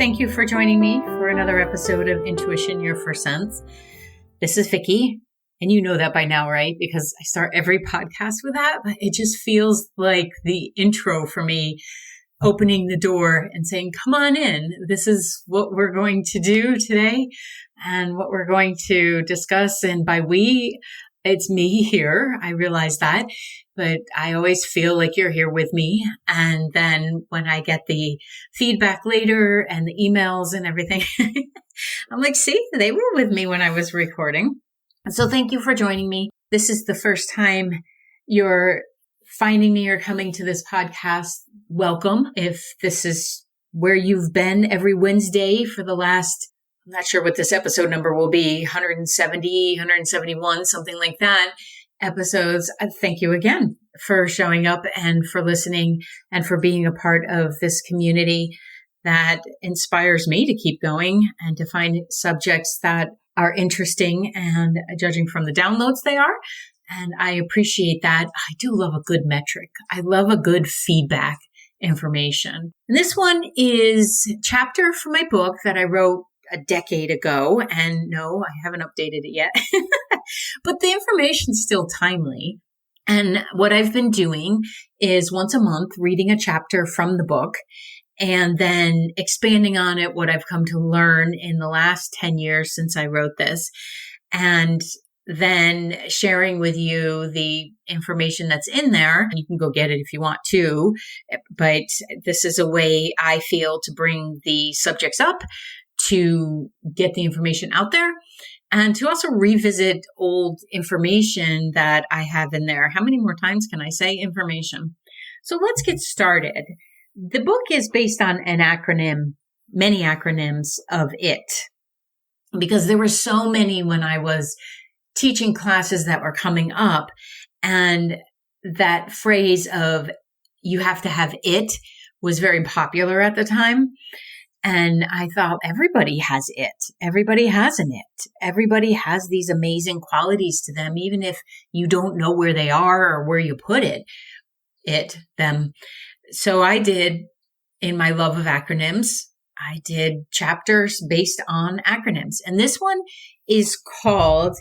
Thank you for joining me for another episode of Intuition, Your First Sense. This is Vicky, and you know that by now, right? Because I start every podcast with that, but it just feels like the intro for me, opening the door and saying, come on in. This is what we're going to do today and what we're going to discuss. And by we, it's me here. I realize that, but I always feel like you're here with me. And then when I get the feedback later and the emails and everything, I'm like, see, they were with me when I was recording. So thank you for joining me. This is the first time you're finding me or coming to this podcast. Welcome. If this is where you've been every Wednesday for the last, I'm not sure what this episode number will be, 170, 171, something like that, episodes. Thank you again for showing up and for listening and for being a part of this community that inspires me to keep going and to find subjects that are interesting and judging from the downloads they are. And I appreciate that. I do love a good metric. I love a good feedback information. And this one is a chapter from my book that I wrote a decade ago. And no, I haven't updated it yet, but the information's still timely. And what I've been doing is once a month reading a chapter from the book and then expanding on it, what I've come to learn in the last 10 years since I wrote this, and then sharing with you the information that's in there. You can go get it if you want to, but this is a way I feel to bring the subjects up, to get the information out there, and to also revisit old information that I have in there. How many more times can I say information? So let's get started. The book is based on an acronym, many acronyms of IT, because there were so many when I was teaching classes that were coming up, and that phrase of you have to have it was very popular at the time. And I thought everybody has it. Everybody has an it. Everybody has these amazing qualities to them, even if you don't know where they are or where you put them. So I did, in my love of acronyms, I did chapters based on acronyms. And this one is called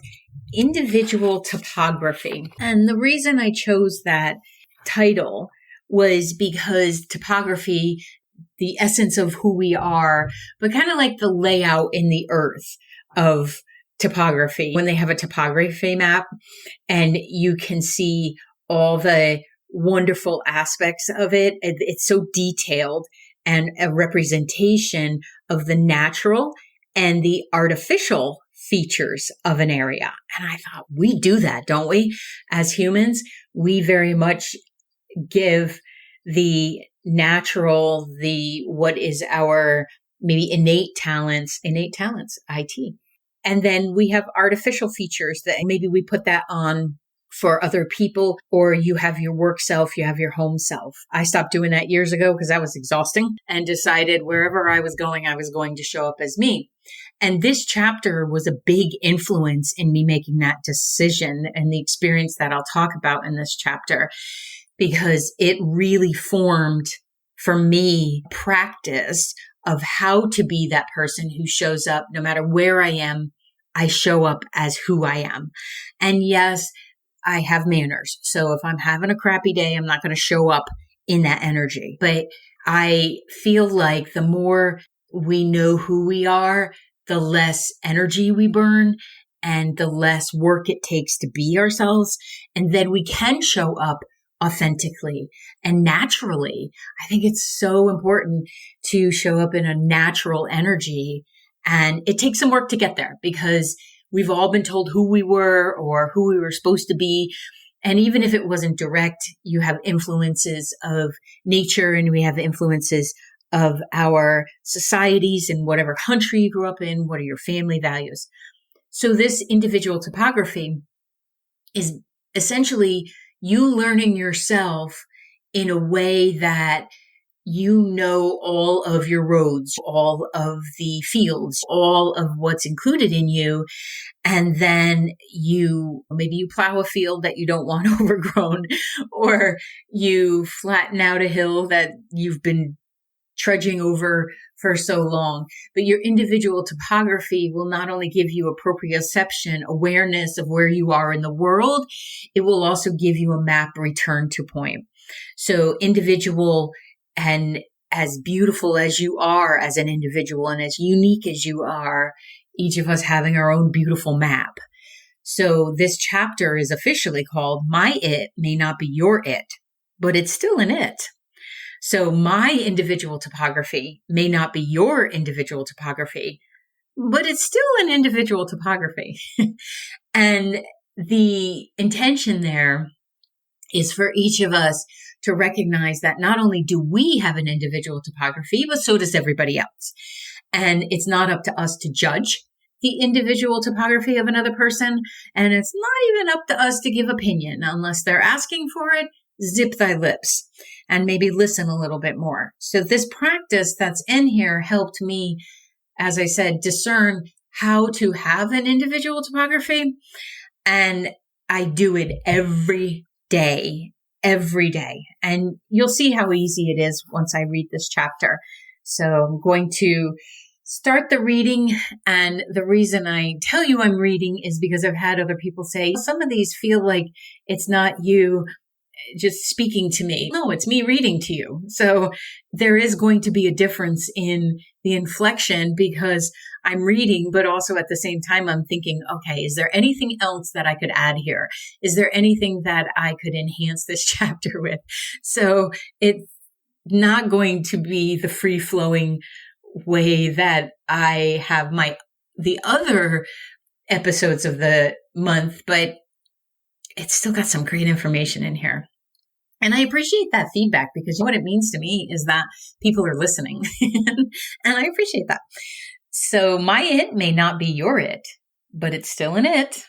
Individual Topography. And the reason I chose that title was because topography, the essence of who we are, but kind of like the layout in the earth of topography. When they have a topography map and you can see all the wonderful aspects of it, it's so detailed and a representation of the natural and the artificial features of an area. And I thought, we do that, don't we? As humans, we very much give the natural, what is our maybe innate talents, IT. And then we have artificial features that maybe we put that on for other people, or you have your work self, you have your home self. I stopped doing that years ago because that was exhausting, and decided wherever I was going to show up as me. And this chapter was a big influence in me making that decision and the experience that I'll talk about in this chapter, because it really formed for me practice of how to be that person who shows up no matter where I am. I show up as who I am. And yes, I have manners. So if I'm having a crappy day, I'm not going to show up in that energy. But I feel like the more we know who we are, the less energy we burn and the less work it takes to be ourselves. And then we can show up authentically and naturally. I think it's so important to show up in a natural energy. And it takes some work to get there because we've all been told who we were or who we were supposed to be. And even if it wasn't direct, you have influences of nature and we have influences of our societies in whatever country you grew up in. What are your family values? So this individual topography is essentially you learning yourself in a way that you know all of your roads, all of the fields, all of what's included in you. And then maybe you plow a field that you don't want overgrown, or you flatten out a hill that you've been trudging over for so long. But your individual topography will not only give you a proprioception, awareness of where you are in the world, it will also give you a map return to point. So individual, and as beautiful as you are as an individual and as unique as you are, each of us having our own beautiful map. So this chapter is officially called My It May Not Be Your It, but it's still an it. So my individual topography may not be your individual topography, but it's still an individual topography. And the intention there is for each of us to recognize that not only do we have an individual topography, but so does everybody else. And it's not up to us to judge the individual topography of another person. And it's not even up to us to give opinion unless they're asking for it. Zip thy lips and maybe listen a little bit more. So this practice that's in here helped me, as I said, discern how to have an individual topography. And I do it every day. And you'll see how easy it is once I read this chapter. So I'm going to start the reading. And the reason I tell you I'm reading is because I've had other people say, some of these feel like it's not you just speaking to me. No, it's me reading to you. So there is going to be a difference in the inflection because I'm reading, but also at the same time, I'm thinking, okay, is there anything else that I could add here? Is there anything that I could enhance this chapter with? So it's not going to be the free flowing way that I have the other episodes of the month, but it's still got some great information in here. And I appreciate that feedback because what it means to me is that people are listening and I appreciate that. So my it may not be your it, but it's still an it.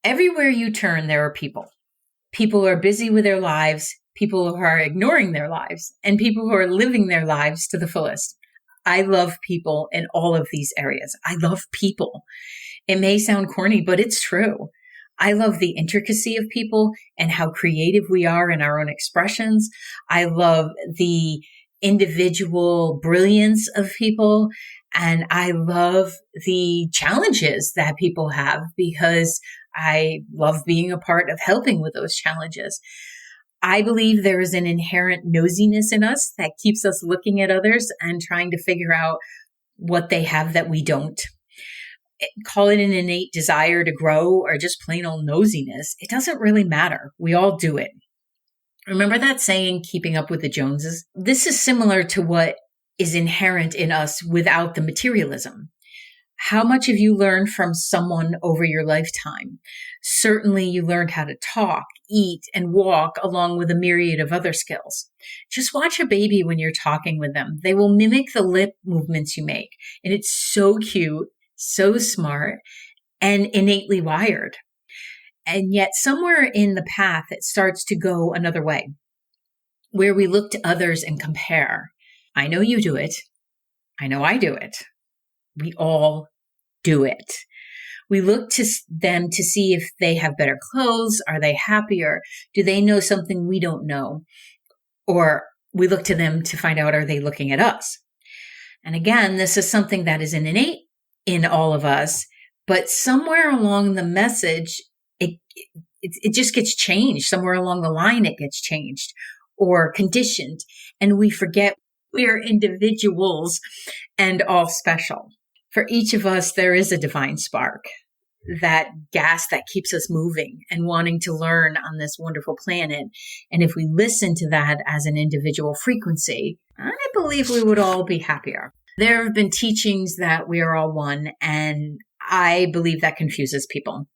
Everywhere you turn, there are people. People are busy with their lives, people who are ignoring their lives, and people who are living their lives to the fullest. I love people in all of these areas. I love people. It may sound corny, but it's true. I love the intricacy of people and how creative we are in our own expressions. I love the individual brilliance of people. And I love the challenges that people have because I love being a part of helping with those challenges. I believe there is an inherent nosiness in us that keeps us looking at others and trying to figure out what they have that we don't. Call it an innate desire to grow or just plain old nosiness. It doesn't really matter. We all do it. Remember that saying, keeping up with the Joneses? This is similar to what is inherent in us without the materialism. How much have you learned from someone over your lifetime? Certainly you learned how to talk, eat, and walk along with a myriad of other skills. Just watch a baby when you're talking with them. They will mimic the lip movements you make. And it's so cute, so smart, and innately wired. And yet somewhere in the path, it starts to go another way, where we look to others and compare. I know you do it. I know I do it. We all do it. We look to them to see if they have better clothes. Are they happier? Do they know something we don't know? Or we look to them to find out, are they looking at us? And again, this is something that is innate in all of us, but somewhere along the message, it just gets changed. Somewhere along the line, it gets changed or conditioned. And we forget we are individuals and all special. For each of us, there is a divine spark, that gas that keeps us moving and wanting to learn on this wonderful planet. And if we listen to that as an individual frequency, I believe we would all be happier. There have been teachings that we are all one, and I believe that confuses people.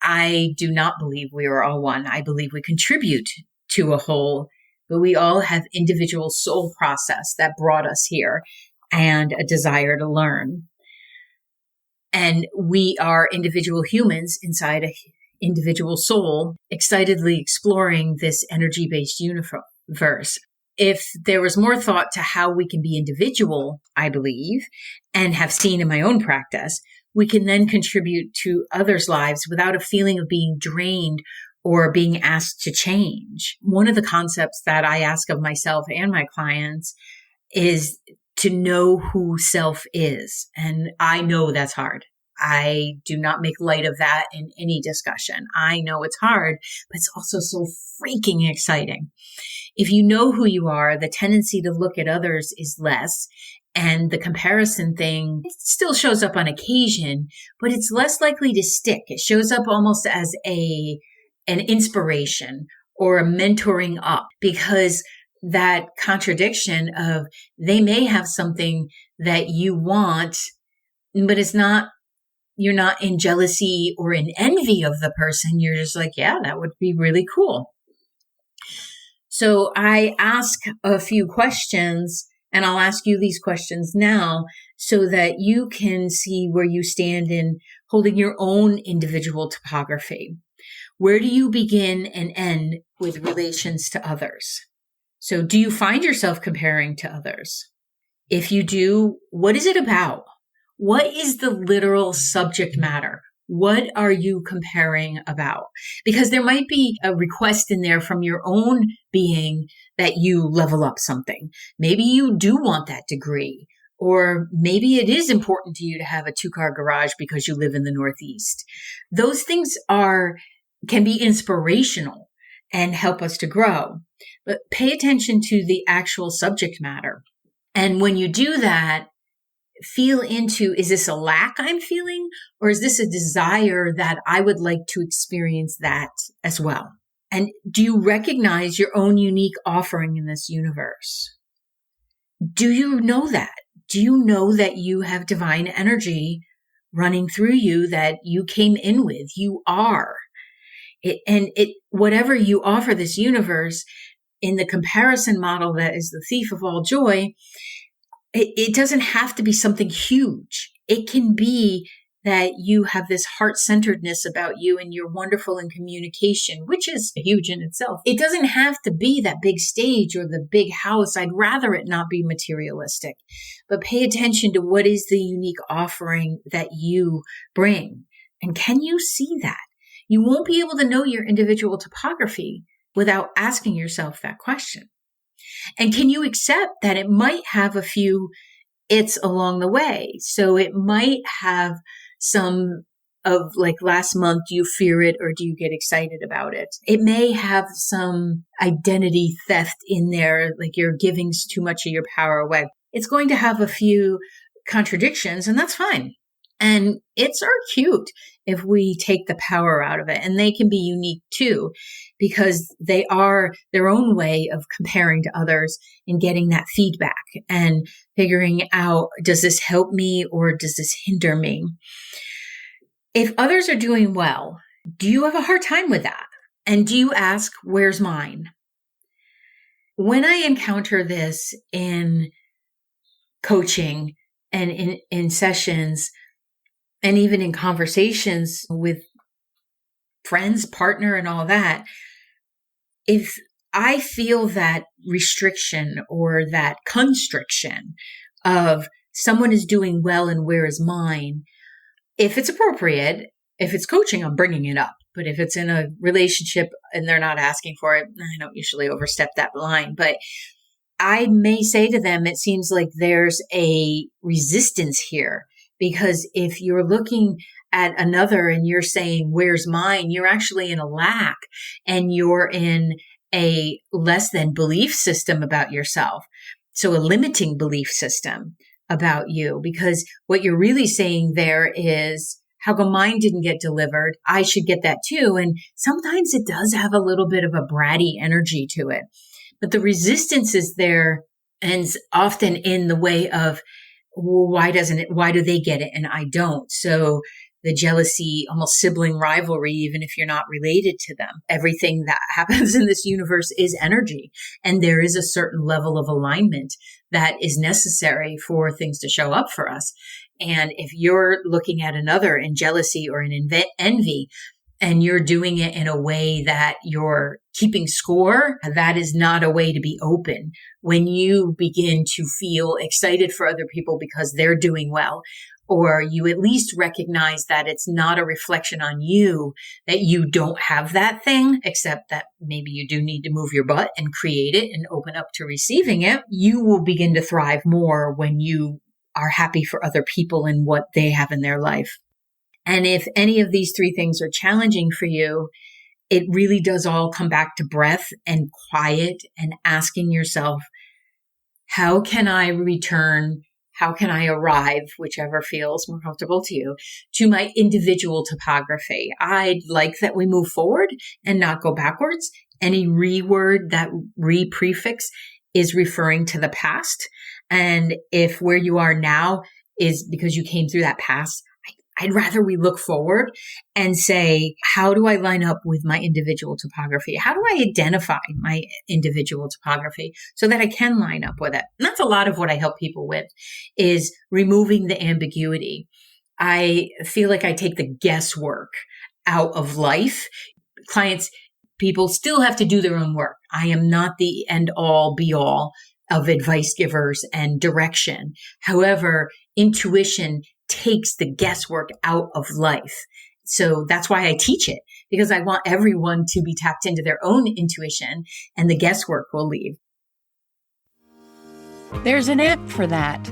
I do not believe we are all one. I believe we contribute to a whole, but we all have individual soul process that brought us here and a desire to learn. And we are individual humans inside an individual soul, excitedly exploring this energy-based universe. If there was more thought to how we can be individual, I believe, and have seen in my own practice, we can then contribute to others' lives without a feeling of being drained or being asked to change. One of the concepts that I ask of myself and my clients is to know who self is. And I know that's hard. I do not make light of that in any discussion. I know it's hard, but it's also so freaking exciting. If you know who you are, the tendency to look at others is less. And the comparison thing, it still shows up on occasion, but it's less likely to stick. It shows up almost as an inspiration or a mentoring up, because that contradiction of they may have something that you want, but you're not in jealousy or in envy of the person. You're just like, yeah, that would be really cool. So I ask a few questions, and I'll ask you these questions now so that you can see where you stand in holding your own individual topography. Where do you begin and end with relations to others? So do you find yourself comparing to others? If you do, what is it about? What is the literal subject matter? What are you comparing about? Because there might be a request in there from your own being that you level up something. Maybe you do want that degree, or maybe it is important to you to have a 2-car garage because you live in the Northeast. Those things can be inspirational and help us to grow, but pay attention to the actual subject matter. And when you do that, feel into, is this a lack I'm feeling, or is this a desire that I would like to experience that as well? And do you recognize your own unique offering in this universe? Do you know that? Do you know that you have divine energy running through you that you came in with? You are. Whatever you offer this universe in the comparison model that is the thief of all joy, it doesn't have to be something huge. It can be that you have this heart-centeredness about you and you're wonderful in communication, which is huge in itself. It doesn't have to be that big stage or the big house. I'd rather it not be materialistic, but pay attention to what is the unique offering that you bring. And can you see that? You won't be able to know your individual topography without asking yourself that question. And can you accept that it might have a few it's along the way? So it might have some of, like, last month, do you fear it or do you get excited about it? It may have some identity theft in there, like you're giving too much of your power away. It's going to have a few contradictions, and that's fine. And it's cute if we take the power out of it. And they can be unique too, because they are their own way of comparing to others and getting that feedback and figuring out, does this help me or does this hinder me? If others are doing well, do you have a hard time with that? And do you ask, where's mine? When I encounter this in coaching and in sessions, and even in conversations with friends, partner, and all that, if I feel that restriction or that constriction of someone is doing well and where is mine, if it's appropriate, if it's coaching, I'm bringing it up. But if it's in a relationship and they're not asking for it, I don't usually overstep that line. But I may say to them, it seems like there's a resistance here. Because if you're looking at another and you're saying, where's mine? You're actually in a lack and you're in a less than belief system about yourself. So a limiting belief system about you, because what you're really saying there is, how come mine didn't get delivered? I should get that too. And sometimes it does have a little bit of a bratty energy to it, but the resistance is there, and often in the way of, well, why do they get it and I don't? So the jealousy, almost sibling rivalry, even if you're not related to them. Everything that happens in this universe is energy. And there is a certain level of alignment that is necessary for things to show up for us. And if you're looking at another in jealousy or in envy, and you're doing it in a way that you're keeping score, that is not a way to be open. When you begin to feel excited for other people because they're doing well, or you at least recognize that it's not a reflection on you, that you don't have that thing, except that maybe you do need to move your butt and create it and open up to receiving it, you will begin to thrive more when you are happy for other people and what they have in their life. And if any of these three things are challenging for you, it really does all come back to breath and quiet and asking yourself, how can I return? How can I arrive, whichever feels more comfortable to you, to my individual topography? I'd like that we move forward and not go backwards. Any reword, that re-prefix is referring to the past. And if where you are now is because you came through that past, I'd rather we look forward and say, how do I line up with my individual topography? How do I identify my individual topography so that I can line up with it? And that's a lot of what I help people with, is removing the ambiguity. I feel like I take the guesswork out of life. People still have to do their own work. I am not the end all be all of advice givers and direction. However, intuition takes the guesswork out of life. So that's why I teach it, because I want everyone to be tapped into their own intuition, and the guesswork will leave. There's an app for that.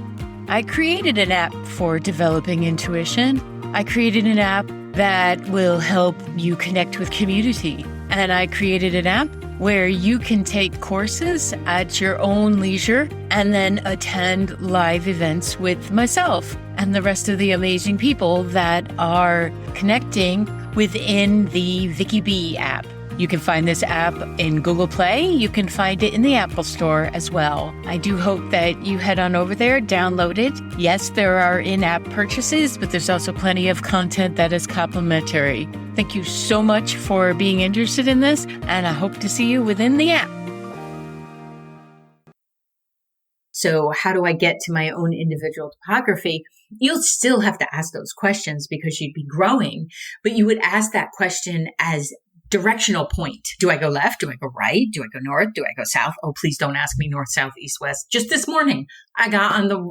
I created an app for developing intuition. I created an app that will help you connect with community. And I created an app where you can take courses at your own leisure and then attend live events with myself and the rest of the amazing people that are connecting within the Vicky B app. You can find this app in Google Play. You can find it in the Apple Store as well. I do hope that you head on over there, download it. Yes, there are in-app purchases, but there's also plenty of content that is complimentary. Thank you so much for being interested in this, and I hope to see you within the app. So how do I get to my own individual topography? You'll still have to ask those questions because you'd be growing, but you would ask that question as directional point. Do I go left? Do I go right? Do I go north? Do I go south? Oh, please don't ask me north, south, east, west. Just this morning, I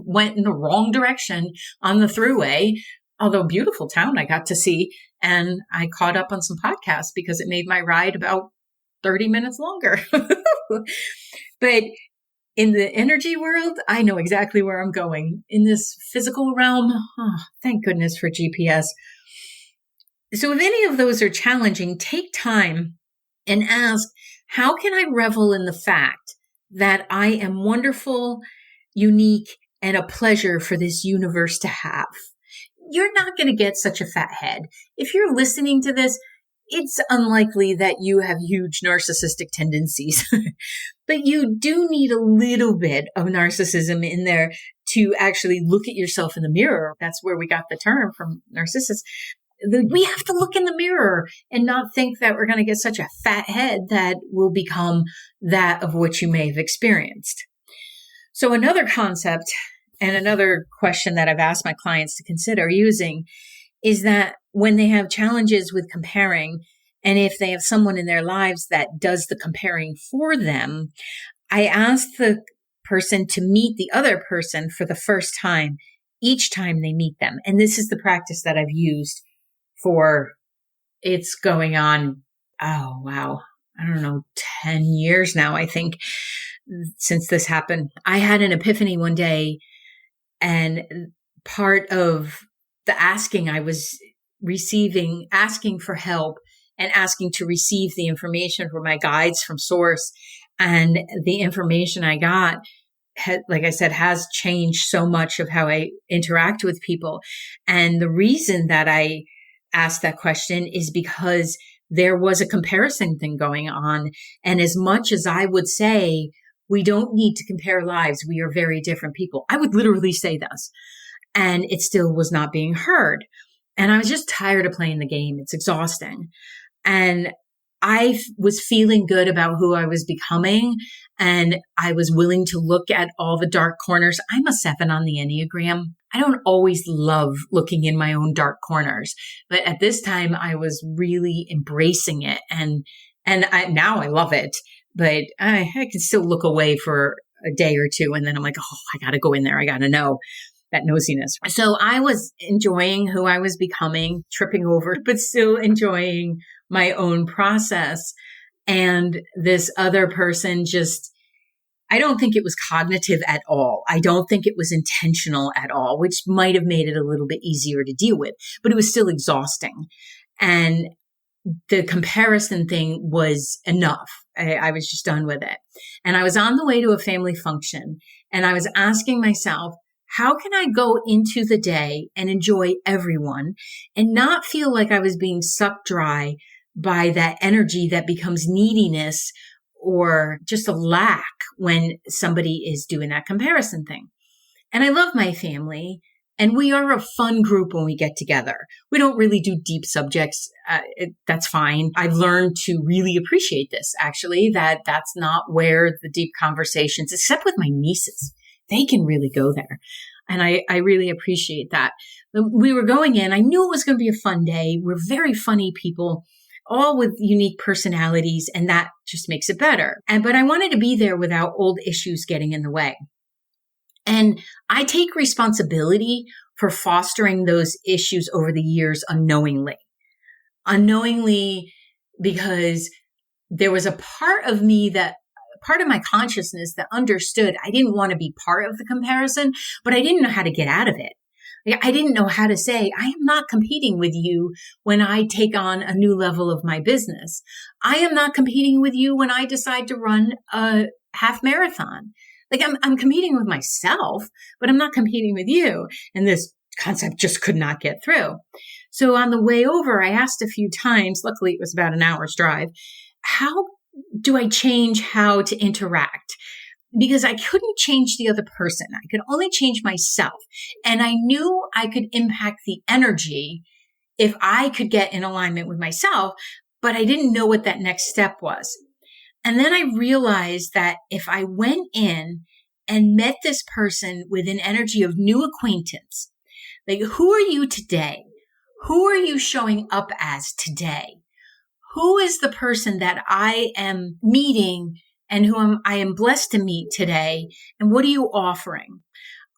went in the wrong direction on the thruway, although beautiful town I got to see. And I caught up on some podcasts because it made my ride about 30 minutes longer. But in the energy world, I know exactly where I'm going. In this physical realm, thank goodness for GPS. So if any of those are challenging, take time and ask, how can I revel in the fact that I am wonderful, unique, and a pleasure for this universe to have? You're not going to get such a fat head. If you're listening to this, it's unlikely that you have huge narcissistic tendencies, but you do need a little bit of narcissism in there to actually look at yourself in the mirror. That's where we got the term from, narcissist. We have to look in the mirror and not think that we're going to get such a fat head that will become that of what you may have experienced. So another concept and another question that I've asked my clients to consider using is that when they have challenges with comparing, and if they have someone in their lives that does the comparing for them, I ask the person to meet the other person for the first time each time they meet them. And this is the practice that I've used it's going on, I don't know, 10 years now, I think, since this happened. I had an epiphany one day, and part of the asking I was asking for help and asking to receive the information from my guides from source. And the information I got, like I said, has changed so much of how I interact with people. And the reason that I asked that question is because there was a comparison thing going on. And as much as I would say, we don't need to compare lives, we are very different people, I would literally say this, and it still was not being heard. And I was just tired of playing the game. It's exhausting. And I was feeling good about who I was becoming, and I was willing to look at all the dark corners. I'm a 7 on the Enneagram. I don't always love looking in my own dark corners, but at this time I was really embracing it, and now I love it. But I can still look away for a day or two, and then I'm like, oh, I got to go in there. I got to know. that nosiness. So I was enjoying who I was becoming, tripping over, but still enjoying my own process. And this other person just, I don't think it was cognitive at all. I don't think it was intentional at all, which might have made it a little bit easier to deal with, but it was still exhausting. And the comparison thing was enough. I was just done with it. And I was on the way to a family function, and I was asking myself, how can I go into the day and enjoy everyone and not feel like I was being sucked dry by that energy that becomes neediness or just a lack when somebody is doing that comparison thing? And I love my family, and we are a fun group when we get together. We don't really do deep subjects. That's fine. I've learned to really appreciate this, actually, that's not where the deep conversations, except with my nieces, they can really go there. And I really appreciate that. We were going in, I knew it was going to be a fun day. We're very funny people, all with unique personalities, and that just makes it better. But I wanted to be there without old issues getting in the way. And I take responsibility for fostering those issues over the years unknowingly, because there was a part of me part of my consciousness that understood I didn't want to be part of the comparison, but I didn't know how to get out of it. I didn't know how to say, I am not competing with you when I take on a new level of my business. I am not competing with you when I decide to run a half marathon. Like I'm competing with myself, but I'm not competing with you. And this concept just could not get through. So on the way over, I asked a few times, luckily it was about an hour's drive, how do I change how to interact? Because I couldn't change the other person. I could only change myself. And I knew I could impact the energy if I could get in alignment with myself, but I didn't know what that next step was. And then I realized that if I went in and met this person with an energy of new acquaintance, like, who are you today? Who are you showing up as today? Who is the person that I am meeting and I am blessed to meet today? And what are you offering?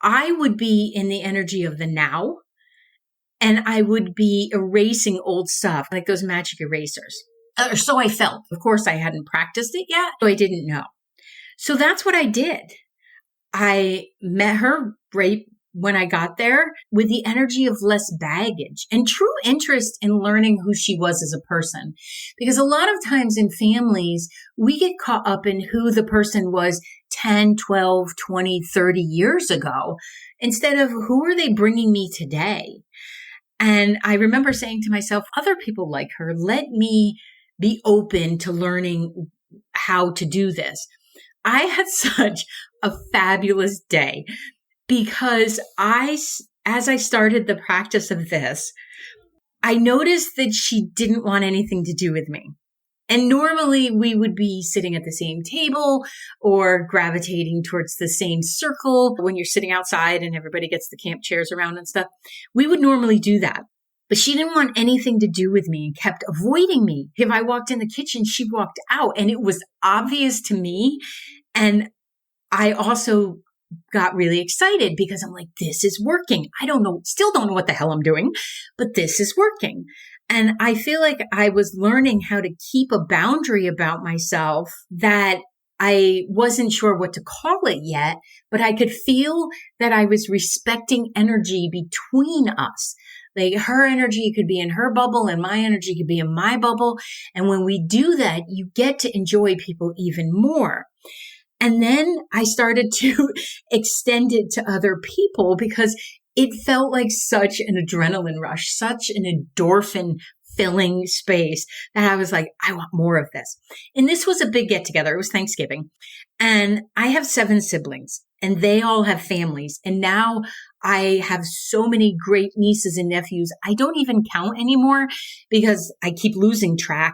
I would be in the energy of the now, and I would be erasing old stuff, like those magic erasers. Or so I felt. Of course, I hadn't practiced it yet, so I didn't know. So that's what I did. I met her right when I got there with the energy of less baggage and true interest in learning who she was as a person. Because a lot of times in families, we get caught up in who the person was 10, 12, 20, 30 years ago, instead of who are they bringing me today? And I remember saying to myself, other people like her, let me be open to learning how to do this. I had such a fabulous day because as I started the practice of this, I noticed that she didn't want anything to do with me. And normally we would be sitting at the same table or gravitating towards the same circle when you're sitting outside and everybody gets the camp chairs around and stuff. We would normally do that. But she didn't want anything to do with me and kept avoiding me. If I walked in the kitchen, she walked out, and it was obvious to me. And I also got really excited because I'm like, this is working. Still don't know what the hell I'm doing, but this is working. And I feel like I was learning how to keep a boundary about myself that I wasn't sure what to call it yet, but I could feel that I was respecting energy between us. Like, her energy could be in her bubble and my energy could be in my bubble. And when we do that, you get to enjoy people even more. And then I started to extend it to other people because it felt like such an adrenaline rush, such an endorphin filling space that I was like, I want more of this. And this was a big get together. It was Thanksgiving. And I have 7 siblings and they all have families. And now I have so many great nieces and nephews. I don't even count anymore because I keep losing track.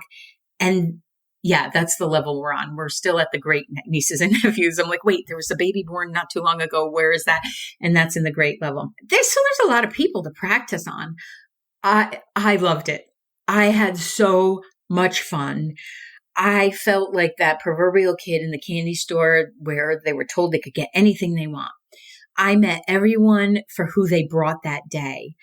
And yeah, that's the level we're on. We're still at the great nieces and nephews. I'm like, wait, there was a baby born not too long ago. Where is that? And that's in the great level. There's a lot of people to practice on. I loved it. I had so much fun. I felt like that proverbial kid in the candy store where they were told they could get anything they want. I met everyone for who they brought that day.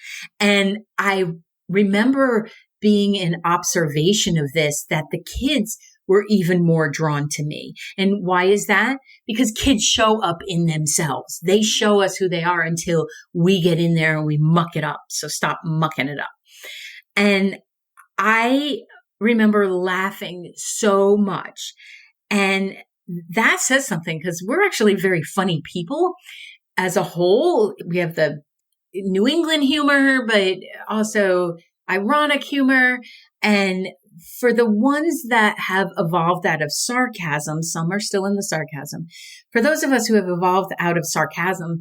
And I remember being in observation of this, that the kids were even more drawn to me. And why is that? Because kids show up in themselves. They show us who they are until we get in there and we muck it up. So stop mucking it up. And I remember laughing so much. And that says something, because we're actually very funny people as a whole. We have the New England humor, but also ironic humor. And for the ones that have evolved out of sarcasm, some are still in the sarcasm. For those of us who have evolved out of sarcasm,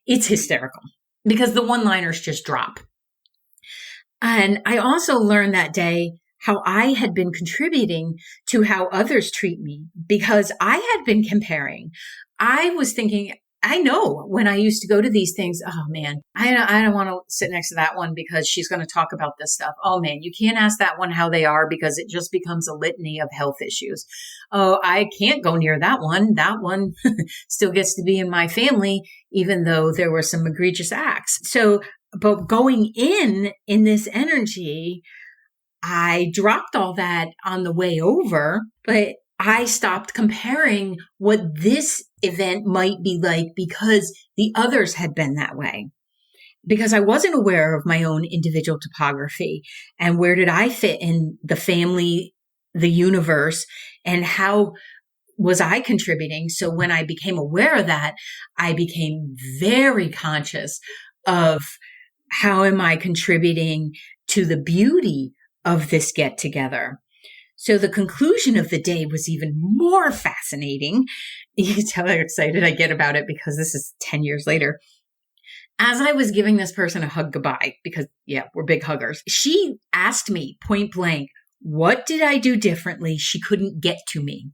it's hysterical because the one-liners just drop. And I also learned that day how I had been contributing to how others treat me, because I had been comparing. I was thinking, I know when I used to go to these things, oh man, I don't want to sit next to that one because she's going to talk about this stuff. Oh man, you can't ask that one how they are because it just becomes a litany of health issues. Oh, I can't go near that one. That one still gets to be in my family, even though there were some egregious acts. So, but going in this energy, I dropped all that on the way over, but I stopped comparing what this event might be like because the others had been that way. Because I wasn't aware of my own individual topography and where did I fit in the family, the universe, and how was I contributing? So when I became aware of that, I became very conscious of how am I contributing to the beauty of this get together. So the conclusion of the day was even more fascinating. You can tell how excited I get about it because this is 10 years later. As I was giving this person a hug goodbye, because yeah, we're big huggers, she asked me point blank, what did I do differently? She couldn't get to me.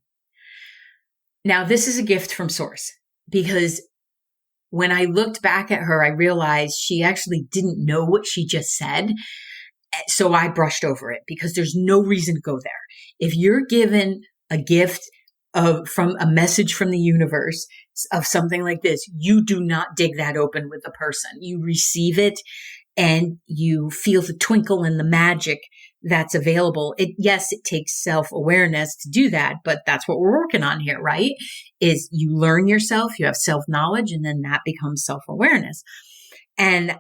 Now, this is a gift from Source, because when I looked back at her, I realized she actually didn't know what she just said. So I brushed over it because there's no reason to go there. If you're given a gift from a message from the universe of something like this, you do not dig that open with the person. You receive it and you feel the twinkle and the magic that's available. Yes, it takes self-awareness to do that, but that's what we're working on here, right? Is you learn yourself, you have self-knowledge, and then that becomes self-awareness. And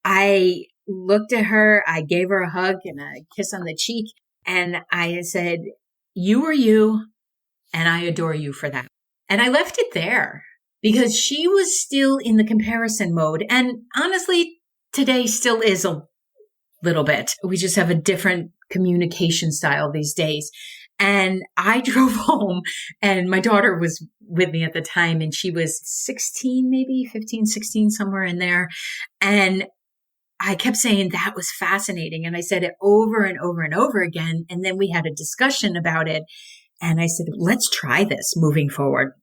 I looked at her, I gave her a hug and a kiss on the cheek, and I said, you are you, and I adore you for that. And I left it there because she was still in the comparison mode. And honestly, today still is a little bit. We just have a different communication style these days. And I drove home and my daughter was with me at the time and she was 16, maybe 15, 16, somewhere in there. And I kept saying that was fascinating. And I said it over and over and over again. And then we had a discussion about it. And I said, let's try this moving forward.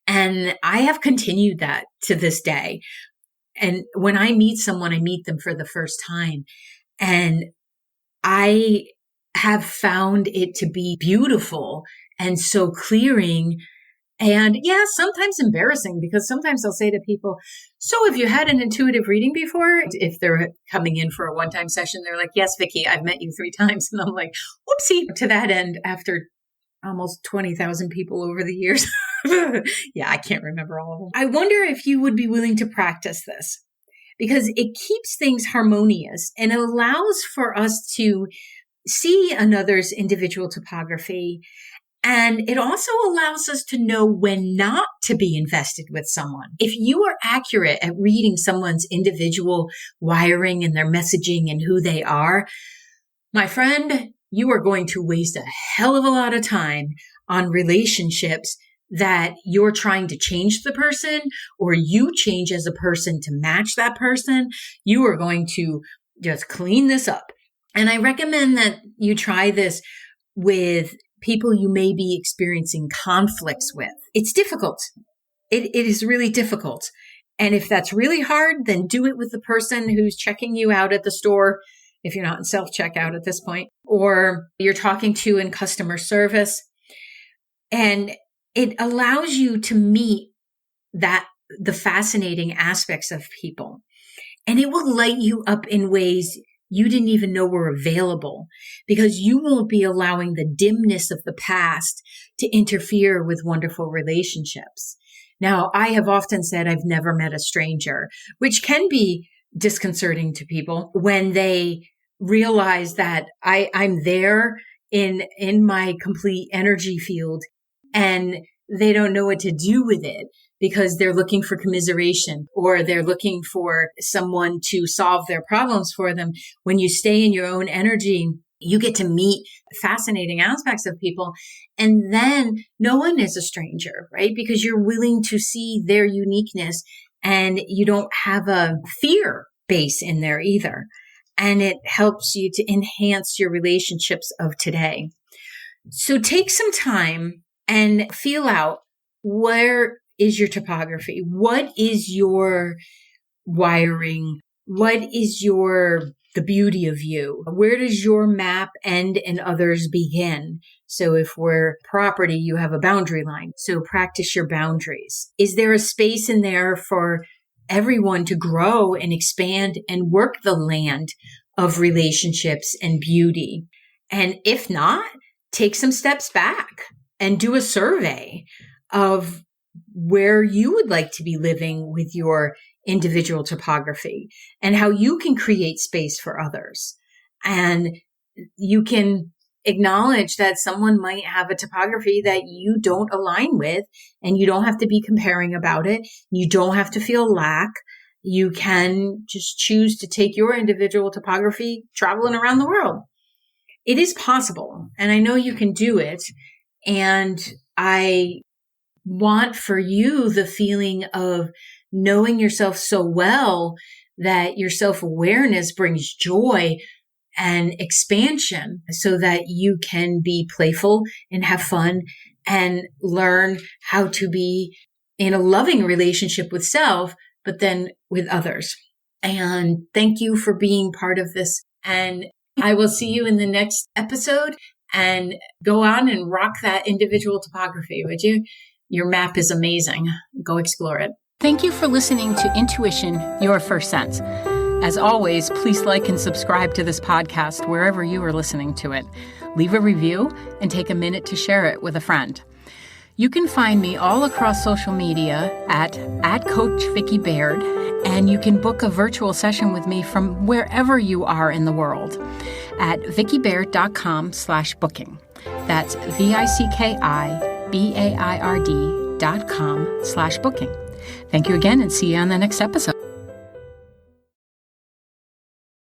And I have continued that to this day. And when I meet someone, I meet them for the first time. And I have found it to be beautiful and so clearing. And yeah, sometimes embarrassing, because sometimes I'll say to people, so have you had an intuitive reading before? If they're coming in for a one-time session, they're like, yes, Vicki, I've met you 3 times. And I'm like, whoopsie. To that end, after almost 20,000 people over the years. Yeah, I can't remember all of them. I wonder if you would be willing to practice this, because it keeps things harmonious and allows for us to see another's individual topography. And it also allows us to know when not to be invested with someone. If you are accurate at reading someone's individual wiring and their messaging and who they are, my friend, you are going to waste a hell of a lot of time on relationships that you're trying to change the person, or you change as a person to match that person. You are going to just clean this up. And I recommend that you try this with people you may be experiencing conflicts with. It's difficult. It is really difficult. And if that's really hard, then do it with the person who's checking you out at the store, if you're not in self-checkout at this point, or you're talking to in customer service. And it allows you to meet that the fascinating aspects of people. And it will light you up in ways you didn't even know were available, because you won't be allowing the dimness of the past to interfere with wonderful relationships. Now, I have often said I've never met a stranger, which can be disconcerting to people when they realize that I'm there in my complete energy field and they don't know what to do with it because they're looking for commiseration or they're looking for someone to solve their problems for them. When you stay in your own energy, you get to meet fascinating aspects of people. And then no one is a stranger, right? Because you're willing to see their uniqueness and you don't have a fear base in there either. And it helps you to enhance your relationships of today. So take some time and feel out, where is your topography? What is your wiring? What is the beauty of you? Where does your map end and others begin? So if we're property, you have a boundary line. So practice your boundaries. Is there a space in there for everyone to grow and expand and work the land of relationships and beauty? And if not, take some steps back and do a survey of where you would like to be living with your individual topography and how you can create space for others. And you can acknowledge that someone might have a topography that you don't align with, and you don't have to be comparing about it. You don't have to feel lack. You can just choose to take your individual topography traveling around the world. It is possible, and I know you can do it. And I want for you the feeling of knowing yourself so well that your self-awareness brings joy and expansion so that you can be playful and have fun and learn how to be in a loving relationship with self, but then with others. And thank you for being part of this. And I will see you in the next episode, and go on and rock that individual topography, would you? Your map is amazing. Go explore it. Thank you for listening to Intuition, Your First Sense. As always, please like and subscribe to this podcast wherever you are listening to it. Leave a review and take a minute to share it with a friend. You can find me all across social media at Coach Vicki Baird, and you can book a virtual session with me from wherever you are in the world at vickibaird.com/booking. That's VICKIBAIRD.com/booking. Thank you again, and see you on the next episode.